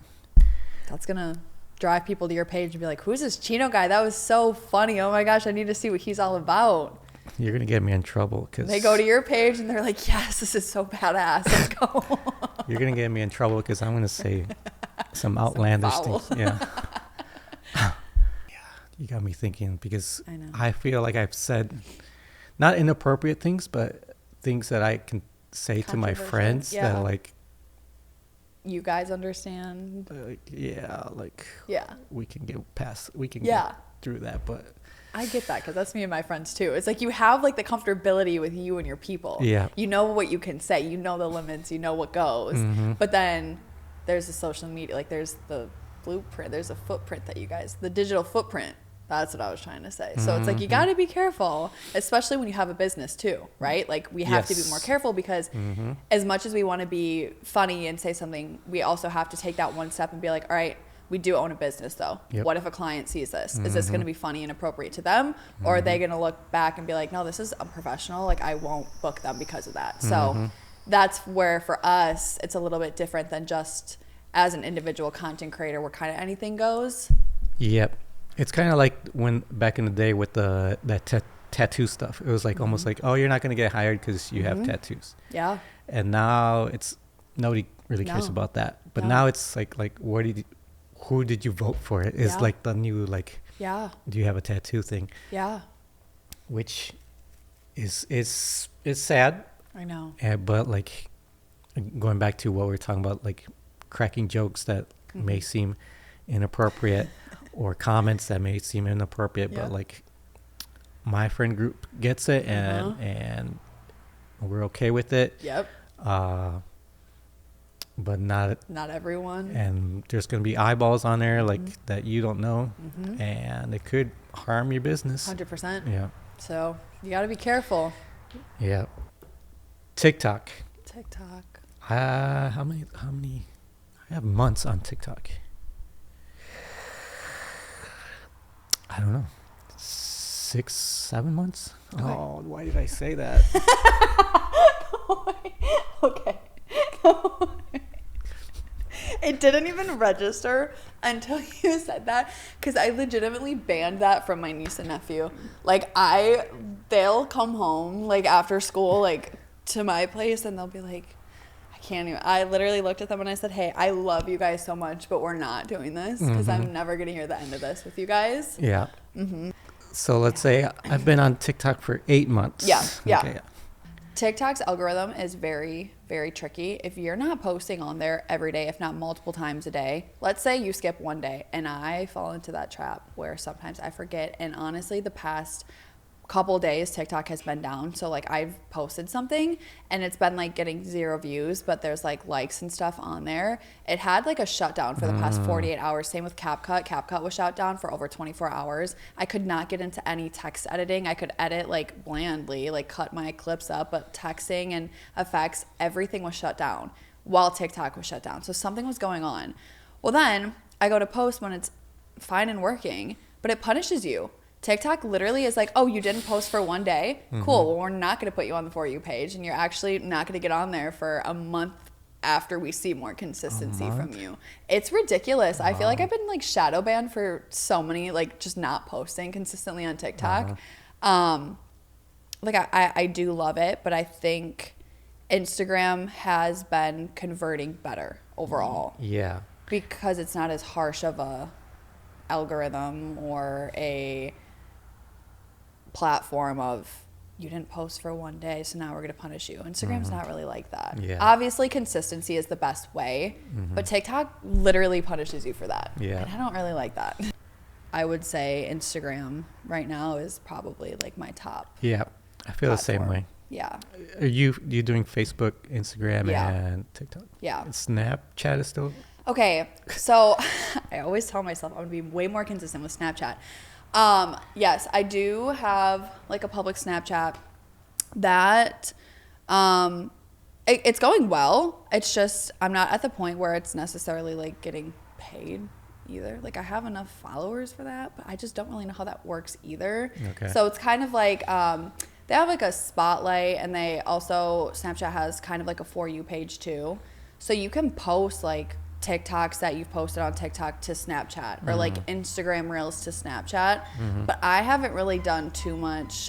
that's going to drive people to your page and be like, who's this Chino guy? That was so funny. Oh my gosh, I need to see what he's all about. You're going to get me in trouble because They go to your page and they're like, yes, this is so badass. Let's go. you're going to get me in trouble because I'm going to say some outlandish foul. things. Yeah. Yeah. You got me thinking because I know. I feel like I've said not inappropriate things, but things that I can say to my Controversial. friends Yeah. that like, You guys understand? yeah, like Yeah. we can get past, we can Yeah. get through that, but I get that because that's me and my friends too. It's like you have like the comfortability with you and your people. Yeah. You know what you can say. You know the limits. You know what goes. But then there's the social media. Like there's the blueprint. There's a footprint that you guys, the digital footprint. That's what I was trying to say. So it's like you got to be careful, especially when you have a business too, right? Like we have to be Yes. more careful because as much as we want to be funny and say something, we also have to take that one step and be like, all right, we do own a business though. Yep. What if a client sees this? Is this going to be funny and appropriate to them? Or are they going to look back and be like, no, this is unprofessional. Like I won't book them because of that. So that's where for us, it's a little bit different than just as an individual content creator where kind of anything goes. yep. It's kind of like when back in the day with that tattoo stuff. It was like almost like, oh, you're not going to get hired because you have tattoos. Yeah. And now it's nobody really cares No. about that. But No. now it's like who did you vote for? It is Yeah. like the new like, Yeah. do you have a tattoo thing, Yeah. which is sad. I know. But like going back to what we were talking about, like cracking jokes that may seem inappropriate or comments that may seem inappropriate, Yeah. but like my friend group gets it and we're okay with it. Yep. But not, Not everyone. and there's going to be eyeballs on there like that you don't know, and it could harm your business. 100%. Yeah. So you got to be careful. Yeah. TikTok. TikTok. How many? I have months on TikTok. I don't know. 6, 7 months. Okay. Oh, why did I say that? Okay. It didn't even register until you said that because I legitimately banned that from my niece and nephew. Like they'll come home like after school like to my place and they'll be like, I can't even. I literally looked at them and I said, hey, I love you guys so much, but we're not doing this because I'm never gonna hear the end of this with you guys. Yeah. So let's say I've been on TikTok for 8 months. Yeah, yeah. Okay. TikTok's algorithm is very, very tricky. If you're not posting on there every day, if not multiple times a day, let's say you skip one day, and I fall into that trap where sometimes I forget. And honestly, the past couple days, TikTok has been down. So like I've posted something and it's been like getting 0 views, but there's like likes and stuff on there. It had like a shutdown for the past 48 hours. Same with CapCut. CapCut was shut down for over 24 hours. I could not get into any text editing. I could edit like blandly, like cut my clips up, but texting and effects, everything was shut down while TikTok was shut down. So something was going on. Well, then I go to post when it's fine and working, but it punishes you. TikTok literally is like, oh, you didn't post for 1 day? Cool. Well, we're not going to put you on the For You page, and you're actually not going to get on there for a month after we see more consistency from you. It's ridiculous. I feel like I've been like shadow banned for so many, like just not posting consistently on TikTok. Like I do love it, but I think Instagram has been converting better overall Yeah. because it's not as harsh of a algorithm or a platform of you didn't post for 1 day, so now we're going to punish you. Instagram's not really like that. Yeah. Obviously, consistency is the best way, but TikTok literally punishes you for that. Yeah. And I don't really like that. I would say Instagram right now is probably like my top Yeah. I feel the same platform. way. Yeah. Are you doing Facebook, Instagram, Yeah. and TikTok? Yeah. And Snapchat is still. Okay, so I always tell myself I'm gonna be way more consistent with Snapchat. Yes, I do have like a public Snapchat that it's going well. It's just I'm not at the point where it's necessarily like getting paid either. Like I have enough followers for that, but I just don't really know how that works either. Okay. So it's kind of like they have like a spotlight, and they also Snapchat has kind of like a For You page too. So you can post like TikToks that you've posted on TikTok to Snapchat, or like Instagram Reels to Snapchat. But I haven't really done too much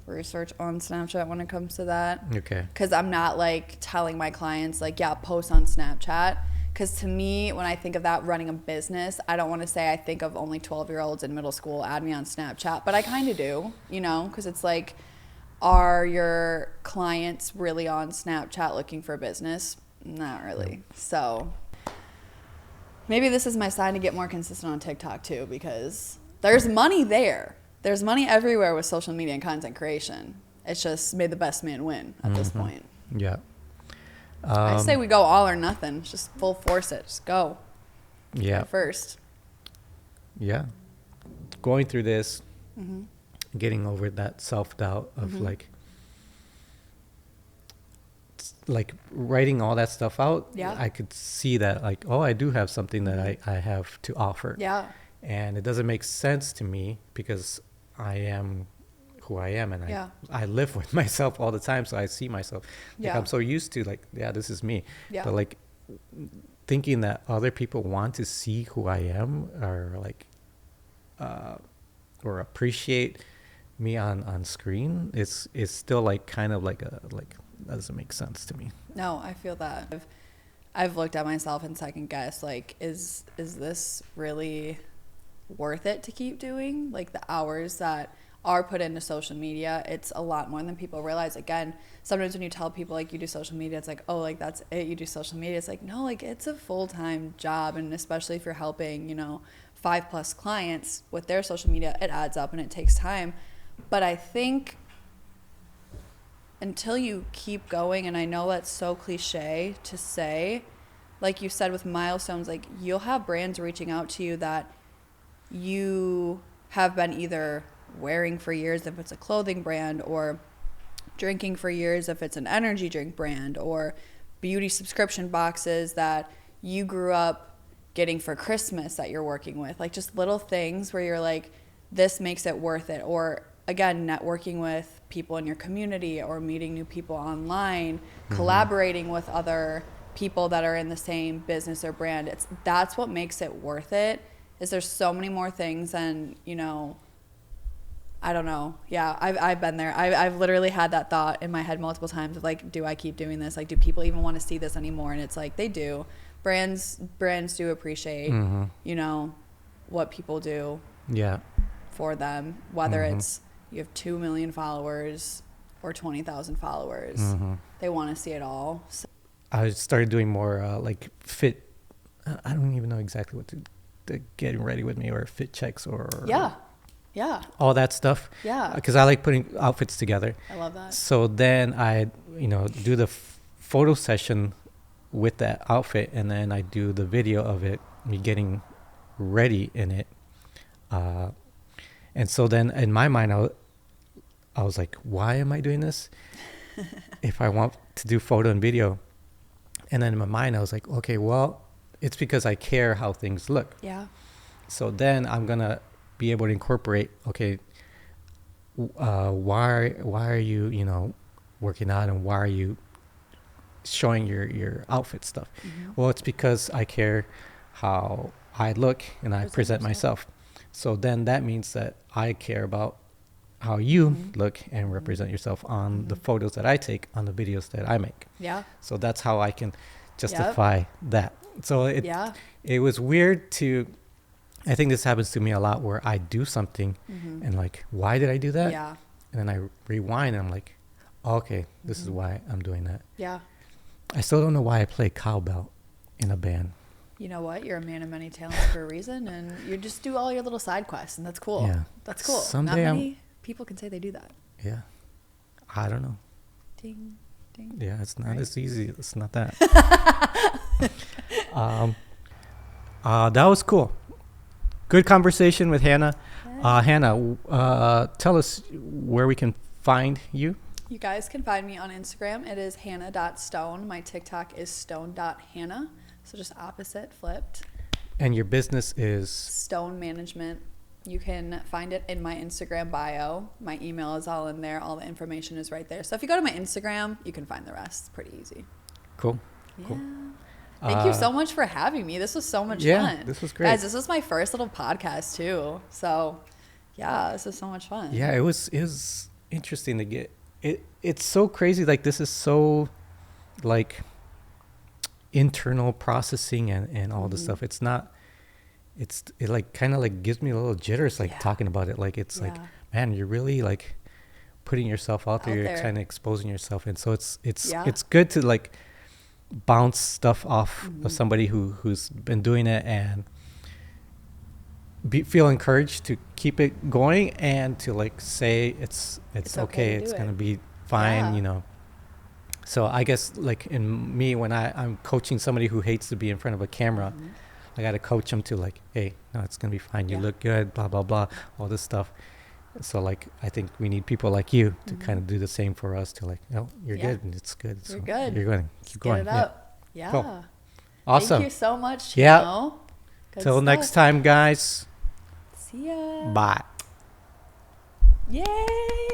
research on Snapchat when it comes to that. Okay. Because I'm not like telling my clients like, yeah, post on Snapchat. Because to me, when I think of that, running a business, I don't want to say I think of only 12-year-olds in middle school add me on Snapchat, but I kind of do, you know, because it's like, are your clients really on Snapchat looking for business? Not really. So maybe this is my sign to get more consistent on TikTok too, because there's money there. There's money everywhere with social media and content creation. It's just may the best man win at this point. Yeah. I say we go all or nothing. Just full force it. Just go. Yeah. At first. Yeah. Going through this, getting over that self-doubt of like writing all that stuff out. Yeah. I could see that like, oh, I do have something that I have to offer. Yeah. And it doesn't make sense to me because I am who I am, and I live with myself all the time, so I see myself. Like I'm so used to like, yeah, this is me. Yeah. But like thinking that other people want to see who I am, or like or appreciate me on screen is still like kind of like a like that doesn't make sense to me. No, I feel that. I've looked at myself and second guessed like, is this really worth it to keep doing? Like the hours that are put into social media, it's a lot more than people realize. Again, sometimes when you tell people like you do social media, it's like, oh, like that's it, you do social media. It's like, no, like it's a full-time job, and especially if you're helping, you know, 5+ clients with their social media, it adds up and it takes time. But I think until you keep going, and I know that's so cliche to say, like you said with milestones, like you'll have brands reaching out to you that you have been either wearing for years if it's a clothing brand, or drinking for years if it's an energy drink brand, or beauty subscription boxes that you grew up getting for Christmas that you're working with. Like just little things where you're like, this makes it worth it. Or again, networking with people in your community, or meeting new people online, collaborating with other people that are in the same business or brand. That's what makes it worth it. Is there's so many more things than, you know, I don't know. Yeah, I've been there. I've literally had that thought in my head multiple times of like, do I keep doing this? Like, do people even want to see this anymore? And it's like, they do. Brands do appreciate, you know, what people do for them, whether it's you have 2 million followers or 20,000 followers. They want to see it all. So. I started doing more like fit. I don't even know exactly what to getting ready with me, or fit checks, or all that stuff. Yeah, because I like putting outfits together. I love that. So then I do the photo session with that outfit, and then I do the video of it, me getting ready in it. And so then in my mind, I was like, why am I doing this if I want to do photo and video? And then in my mind, I was like, okay, well, it's because I care how things look. Yeah. So then I'm going to be able to incorporate, okay, why are you, working out, and why are you showing your outfit stuff? Well, it's because I care how I look and I present myself. So then that means that I care about how you look and represent yourself on the photos that I take, on the videos that I make. Yeah. So that's how I can justify that. So it was weird I think this happens to me a lot, where I do something and like, why did I do that? Yeah. And then I rewind and I'm like, okay, this is why I'm doing that. Yeah. I still don't know why I play cowbell in a band. You know what? You're a man of many talents for a reason, and you just do all your little side quests, and that's cool. Yeah. That's cool. Someday Not many people can say they do that. Yeah. I don't know. Ding, ding. Yeah, it's not as easy. It's not that. That was cool. Good conversation with Hannah. Yeah. Hannah, tell us where we can find you. You guys can find me on Instagram. It is hannah.stone. My TikTok is stone.hannah. So just opposite, flipped. And your business is? Stone Management. You can find it in my Instagram bio. My email is all in there. All the information is right there. So if you go to my Instagram, you can find the rest. It's pretty easy. Cool. Yeah. Cool. Thank you so much for having me. This was so much Yeah, fun. this was great. Guys, this was my first little podcast too. So yeah, this was so much fun. Yeah, it was interesting to get it. It's so crazy. Like, this is so like internal processing and all this stuff. It like kind of like gives me a little jitters, like talking about it. Like, it's like, man, you're really like putting yourself out there. You're kind of exposing yourself. And so it's good to like bounce stuff off of somebody who's been doing it and feel encouraged to keep it going and to like say it's okay, it's gonna be fine, you know. So I guess like in me, when I'm coaching somebody who hates to be in front of a camera, I gotta coach them to like, hey, no, it's gonna be fine, you look good, blah blah blah, all this stuff. So like, I think we need people like you to kind of do the same for us, to like, no, you're good and it's good. You're so good. You're going. Keep going. Get it up. Yeah. Cool. Awesome. Thank you so much. Yeah. Chino. Good Till stuff. next time, guys. See ya. Bye. Yay.